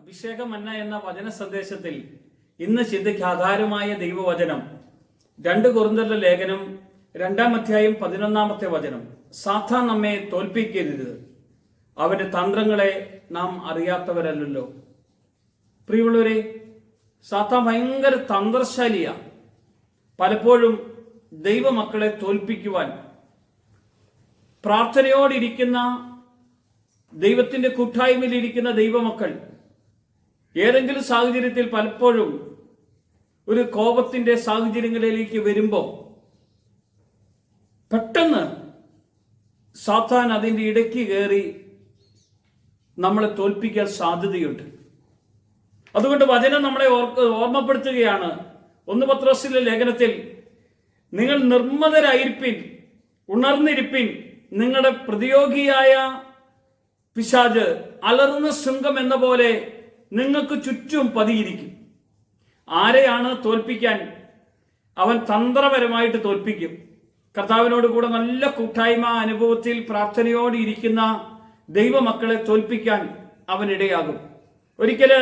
അഭിഷേക മന്ന എന്ന വചന സന്ദേശത്തിൽ ഇന്ന് ചിന്തയ്ക്ക് ആധാരമായ ദൈവവചനം 2 കൊരിന്ത്യരുടെ ലേഖനം 2-ാം അധ്യായം 11-ാമത്തെ വചനം. സാത്താൻ നമ്മെ തോൽപ്പിക്കരുത്, അവന്റെ തന്ത്രങ്ങളെ നാം അറിയാത്തവരല്ലോ. പ്രിയമുള്ളവരെ, സാത്താൻ ഭയങ്കര തന്ത്രശാലിയാണ്. പലപ്പോഴും ദൈവമക്കളെ തോൽപ്പിക്കുവാൻ പ്രാർത്ഥനയോടിരിക്കുന്ന ദൈവത്തിന്റെ കൂട്ടായ്മയിലിരിക്കുന്ന ദൈവമക്കൾ ഏതെങ്കിലും സാഹചര്യത്തിൽ പലപ്പോഴും ഒരു കോപത്തിന്റെ സാഹചര്യങ്ങളിലേക്ക് വരുമ്പോൾ പെട്ടെന്ന് സാത്താൻ അതിന്റെ ഇടയ്ക്ക് കയറി നമ്മളെ തോൽപ്പിക്കാൻ സാധ്യതയുണ്ട്. അതുകൊണ്ട് വചനം നമ്മളെ ഓർമ്മപ്പെടുത്തുകയാണ്. 1 പത്രോസിലെ ലേഖനത്തിൽ, നിങ്ങൾ നിർമ്മതരായിരിപ്പിൻ, ഉണർന്നിരിപ്പിൻ, നിങ്ങളുടെ പ്രതിയോഗിയായ പിശാച് അലറുന്ന ശൃംഖം എന്ന പോലെ നിങ്ങൾക്ക് ചുറ്റും പതിയിരിക്കും. ആരെയാണ് തോൽപ്പിക്കാൻ? അവൻ തന്ത്രപരമായിട്ട് തോൽപ്പിക്കും. കർത്താവിനോട് കൂടെ നല്ല കൂട്ടായ്മ അനുഭവത്തിൽ പ്രാർത്ഥനയോടെ ഇരിക്കുന്ന ദൈവമക്കളെ തോൽപ്പിക്കാൻ അവനിടയാകും. ഒരിക്കല്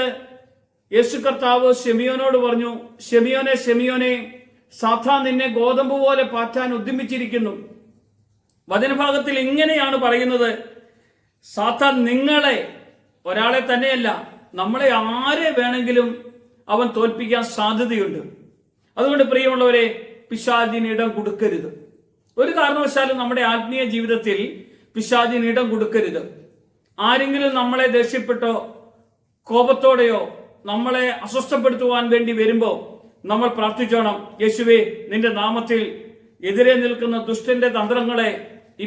യേശു കർത്താവ് ശെമിയോനോട് പറഞ്ഞു, ശെമിയോനെ ശെമിയോനെ, സാത്താൻ നിന്നെ ഗോതമ്പ് പോലെ പാറ്റാൻ ഉദ്യമിച്ചിരിക്കുന്നു. വചനഭാഗത്തിൽ ഇങ്ങനെയാണ് പറയുന്നത്, സാത്താൻ നിങ്ങളെ, ഒരാളെ തന്നെയല്ല, നമ്മളെ ആരെ വേണമെങ്കിലും അവൻ തോൽപ്പിക്കാൻ സാധ്യതയുണ്ട്. അതുകൊണ്ട് പ്രിയമുള്ളവരെ, പിശാചിന് ഇടം കൊടുക്കരുത്. ഒരു കാരണവശാലും നമ്മുടെ ആത്മീയ ജീവിതത്തിൽ പിശാചിന് ഇടം കൊടുക്കരുത്. ആരെങ്കിലും നമ്മളെ ദേഷ്യപ്പെട്ടോ കോപത്തോടെയോ നമ്മളെ അസ്വസ്ഥപ്പെടുത്തുവാൻ വേണ്ടി വരുമ്പോൾ നമ്മൾ പ്രാർത്ഥിച്ചോണം, യേശുവേ, നിന്റെ നാമത്തിൽ എതിരെ നിൽക്കുന്ന ദുഷ്ടന്റെ തന്ത്രങ്ങളെ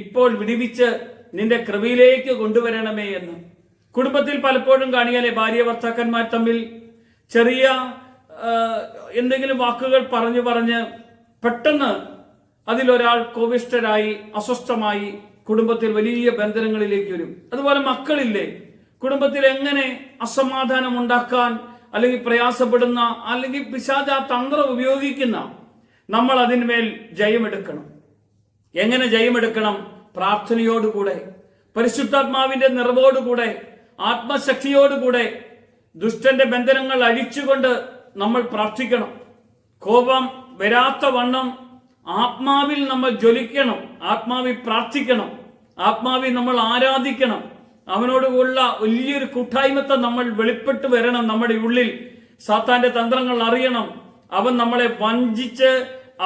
ഇപ്പോൾ വിടുവിച്ച് നിന്റെ കൃപയിലേക്ക് കൊണ്ടുവരണമേ എന്ന്. കുടുംബത്തിൽ പലപ്പോഴും കാണിയാലേ ഭാര്യ ഭർത്താക്കന്മാർ തമ്മിൽ ചെറിയ എന്തെങ്കിലും വാക്കുകൾ പറഞ്ഞ് പെട്ടെന്ന് അതിലൊരാൾ കോപിഷ്ഠരായി അസ്വസ്ഥമായി കുടുംബത്തിൽ വലിയ ബന്ധനങ്ങളിലേക്ക് വരും. അതുപോലെ മക്കളില്ലേ, കുടുംബത്തിൽ എങ്ങനെ അസമാധാനം ഉണ്ടാക്കാൻ അല്ലെങ്കിൽ പ്രയാസപ്പെടുന്ന അല്ലെങ്കിൽ പിശാച് ആ തന്ത്രം ഉപയോഗിക്കുന്ന നമ്മൾ അതിന്മേൽ ജയമെടുക്കണം. എങ്ങനെ ജയമെടുക്കണം? പ്രാർത്ഥനയോടുകൂടെ, പരിശുദ്ധാത്മാവിന്റെ നിറവോടുകൂടെ, ആത്മശക്തിയോടുകൂടെ ദുഷ്ടന്റെ ബന്ധനങ്ങൾ അഴിച്ചുകൊണ്ട് നമ്മൾ പ്രാർത്ഥിക്കണം. കോപം വരാത്ത വണ്ണം ആത്മാവിൽ നമ്മൾ ജ്വലിക്കണം, ആത്മാവിൽ പ്രാർത്ഥിക്കണം, ആത്മാവിൽ നമ്മൾ ആരാധിക്കണം. അവനോടുള്ള വലിയൊരു കൂട്ടായ്മത്തെ നമ്മൾ വെളിപ്പെട്ട് വരണം. നമ്മുടെ ഉള്ളിൽ സാത്താന്റെ തന്ത്രങ്ങൾ അറിയണം. അവൻ നമ്മളെ വഞ്ചിച്ച്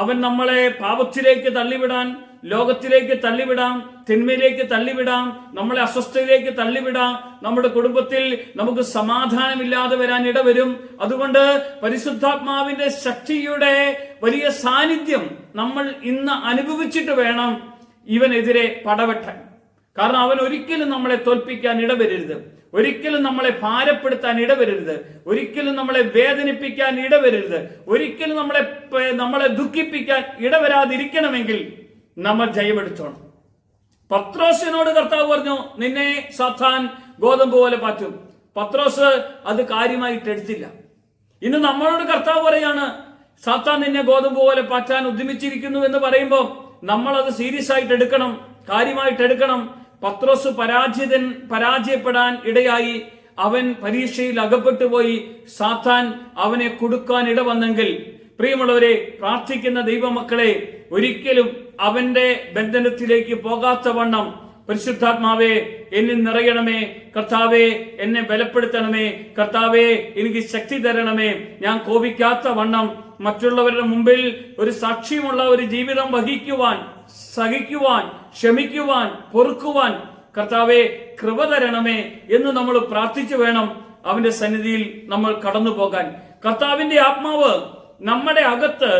അവൻ നമ്മളെ പാപത്തിലേക്ക് തള്ളിവിടാൻ, ലോകത്തിലേക്ക് തള്ളിവിടാം, തിന്മയിലേക്ക് തള്ളിവിടാം, നമ്മളെ അസ്വസ്ഥതയിലേക്ക് തള്ളിവിടാം. നമ്മുടെ കുടുംബത്തിൽ നമുക്ക് സമാധാനമില്ലാതെ വരാൻ ഇടവരും. അതുകൊണ്ട് പരിശുദ്ധാത്മാവിന്റെ ശക്തിയുടെ വലിയ സാന്നിധ്യം നമ്മൾ ഇന്ന് അനുഭവിച്ചിട്ട് വേണം ഇവനെതിരെ പടവെട്ടാൻ. കാരണം അവൻ ഒരിക്കലും നമ്മളെ തോൽപ്പിക്കാൻ ഇടവരരുത്, ഒരിക്കലും നമ്മളെ ഭാരപ്പെടുത്താൻ ഇടവരരുത്, ഒരിക്കലും നമ്മളെ വേദനിപ്പിക്കാൻ ഇടവരരുത്, ഒരിക്കലും നമ്മളെ ദുഃഖിപ്പിക്കാൻ ഇടവരാതിരിക്കണമെങ്കിൽ നമ്മൾ ജയമെടുത്തോണം. പത്രോസിനോട് കർത്താവ് പറഞ്ഞു, നിന്നെ സാത്താൻ ഗോതമ്പ് പോലെ പാറ്റും. പത്രോസ് അത് കാര്യമായിട്ട് എടുത്തില്ല. ഇന്ന് നമ്മളോട് കർത്താവ് പറയാണ്, സാത്താൻ നിന്നെ ഗോതമ്പ് പോലെ പാറ്റാൻ ഉദ്യമിച്ചിരിക്കുന്നു എന്ന് പറയുമ്പോൾ നമ്മൾ അത് സീരിയസ് ആയിട്ട് എടുക്കണം, കാര്യമായിട്ട് എടുക്കണം. പത്രോസ് പരാജയപ്പെടാൻ ഇടയായി. അവൻ പരീക്ഷയിൽ അകപ്പെട്ടു പോയി. സാത്താൻ അവനെ കൊടുക്കാൻ ഇടവന്നെങ്കിൽ, പ്രിയമുള്ളവരെ, പ്രാർത്ഥിക്കുന്ന ദൈവമക്കളെ, ഒരിക്കലും അവന്റെ ബന്ധനത്തിലേക്ക് പോകാത്ത വണ്ണം പരിശുദ്ധാത്മാവേ എന്നിൽ നിറയണമേ, കർത്താവേ എന്നെ ബലപ്പെടുത്തണമേ, കർത്താവേ എനിക്ക് ശക്തി തരണമേ, ഞാൻ കോപിക്കാത്ത വണ്ണം മറ്റുള്ളവരുടെ മുമ്പിൽ ഒരു സാക്ഷ്യമുള്ള ഒരു ജീവിതം വഹിക്കുവാൻ, സഹിക്കുവാൻ, ക്ഷമിക്കുവാൻ, പൊറുക്കുവാൻ കർത്താവേ കൃപ തരണമേ എന്ന് നമ്മൾ പ്രാർത്ഥിച്ചു വേണം അവന്റെ സന്നിധിയിൽ നമ്മൾ കടന്നു പോകാൻ. കർത്താവിന്റെ ആത്മാവ് നമ്മുടെ അകത്ത്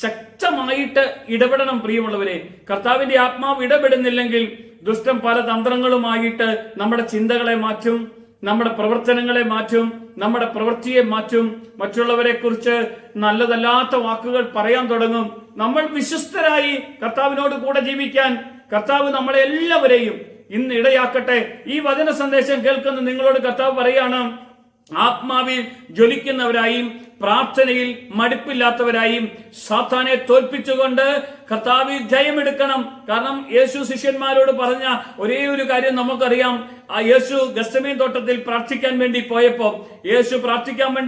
ശക്തമായിട്ട് ഇടപെടണം. പ്രിയമുള്ളവരെ, കർത്താവിന്റെ ആത്മാവ് ഇടപെടുന്നില്ലെങ്കിൽ ദുഷ്ടൻ പല തന്ത്രങ്ങളുമായിട്ട് നമ്മുടെ ചിന്തകളെ മാറ്റും, നമ്മുടെ പ്രവർത്തനങ്ങളെ മാറ്റും, നമ്മുടെ പ്രവൃത്തിയെ മാറ്റും, മറ്റുള്ളവരെ കുറിച്ച് നല്ലതല്ലാത്ത വാക്കുകൾ പറയാൻ തുടങ്ങും. നമ്മൾ വിശ്വസ്തരായി കർത്താവിനോട് കൂടെ ജീവിക്കാൻ കർത്താവ് നമ്മളെ എല്ലാവരെയും ഇന്ന് ഇടയാക്കട്ടെ. ഈ വചന സന്ദേശം കേൾക്കുന്ന നിങ്ങളോട് കർത്താവ് പറയാണ്, ആത്മാവിൽ ജ്വലിക്കുന്നവരായും പ്രാർത്ഥനയിൽ മടുപ്പില്ലാത്തവരായും സാത്താനെ തോൽപ്പിച്ചുകൊണ്ട് കർത്താവിൽ ജയമെടുക്കണം. കാരണം യേശു ശിഷ്യന്മാരോട് പറഞ്ഞ ഒരേ ഒരു കാര്യം നമുക്കറിയാം. ആ യേശു ഗെത്സമേൻ തോട്ടത്തിൽ പ്രാർത്ഥിക്കാൻ വേണ്ടി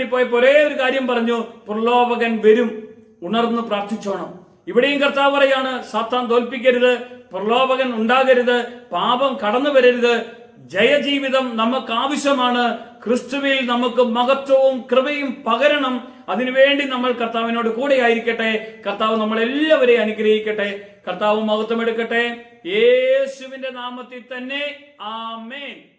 പോയപ്പോ ഒരേ ഒരു കാര്യം പറഞ്ഞു, പ്രലോഭകൻ വരും, ഉണർന്ന് പ്രാർത്ഥിച്ചോണം. ഇവിടെയും കർത്താവ് പറയാണ്, സാത്താൻ തോൽപ്പിക്കരുത്, പ്രലോഭകൻ ഉണ്ടാകരുത്, പാപം കടന്നു വരരുത്. ജയജീവിതം നമുക്ക് ആവശ്യമാണ്. ക്രിസ്തുവിൽ നമുക്ക് മഹത്വവും കൃപയും പകരണം. അതിനുവേണ്ടി നമ്മൾ കർത്താവിനോട് കൂടെ ആയിരിക്കട്ടെ. കർത്താവ് നമ്മളെല്ലാവരെയും അനുഗ്രഹിക്കട്ടെ. കർത്താവ് മഹത്വം എടുക്കട്ടെ. യേശുവിന്റെ നാമത്തിൽ തന്നെ ആമേൻ.